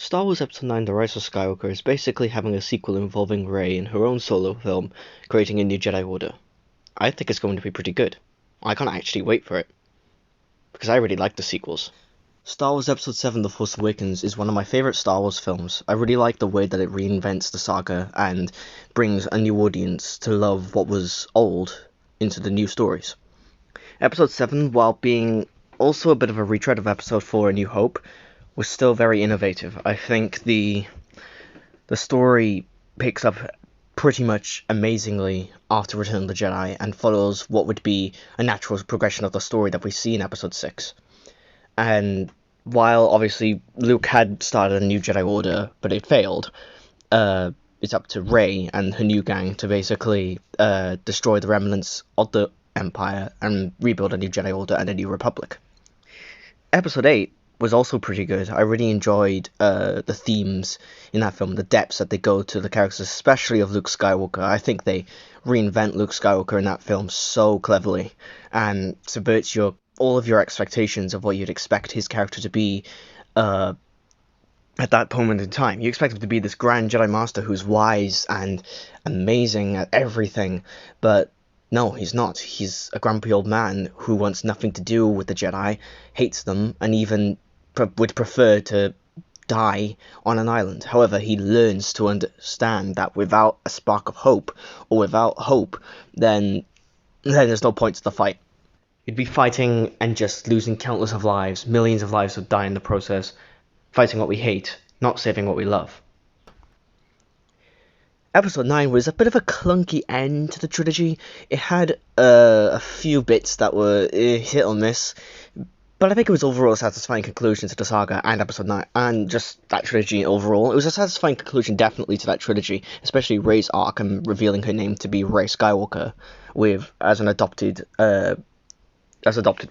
Star Wars Episode 9 The Rise of Skywalker is basically having a sequel involving Rey in her own solo film, creating a new Jedi Order. I think it's going to be pretty good. I can't actually wait for it, because I really like the sequels. Star Wars Episode 7 The Force Awakens is one of my favourite Star Wars films. I really like the way that it reinvents the saga and brings a new audience to love what was old into the new stories. Episode 7, while being also a bit of a retread of Episode 4 A New Hope, was still very innovative. I think the story picks up pretty much amazingly after Return of the Jedi and follows what would be a natural progression of the story that we see in Episode 6. And while obviously Luke had started a new Jedi Order, but it failed, it's up to Rey and her new gang to basically destroy the remnants of the Empire and rebuild a new Jedi Order and a new Republic. Episode 8 was also pretty good. I really enjoyed the themes in that film, the depths that they go to the characters, especially of Luke Skywalker. I think they reinvent Luke Skywalker in that film so cleverly and subverts all of your expectations of what you'd expect his character to be at that moment in time. You expect him to be this grand Jedi Master who's wise and amazing at everything, but no, he's not. He's a grumpy old man who wants nothing to do with the Jedi, hates them, and even would prefer to die on an island. However, he learns to understand that without a spark of hope, or without hope, then there's no point to the fight. You'd be fighting and just losing countless of lives, millions of lives would die in the process, fighting what we hate, not saving what we love. Episode 9 was a bit of a clunky end to the trilogy. It had a few bits that were hit or miss, but I think it was overall a satisfying conclusion to the saga and Episode 9, and just that trilogy overall. It was a satisfying conclusion definitely to that trilogy, especially Rey's arc and revealing her name to be Rey Skywalker, as adopted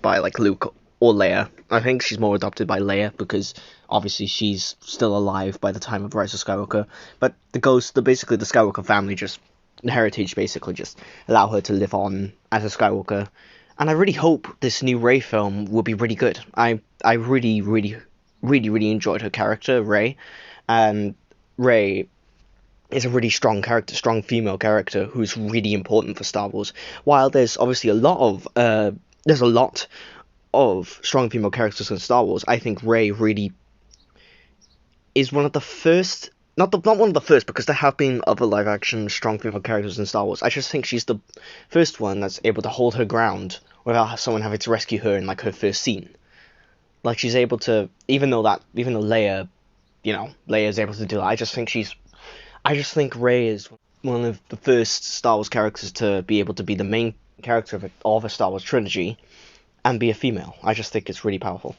by like Luke or Leia. I think she's more adopted by Leia because obviously she's still alive by the time of Rise of Skywalker. But basically the Skywalker family, just the heritage, basically just allow her to live on as a Skywalker. And I really hope this new Rey film will be really good. I really enjoyed her character, Rey, and Rey is a really strong character, strong female character who's really important for Star Wars. While there's obviously a lot of strong female characters in Star Wars, I think Rey really is one of the first, not one of the first, because there have been other live-action strong female characters in Star Wars. I just think she's the first one that's able to hold her ground without someone having to rescue her in like her first scene. Like she's able to, even though Leia, Leia's able to do that. I just think Rey is one of the first Star Wars characters to be able to be the main character of a Star Wars trilogy and be a female. I just think it's really powerful.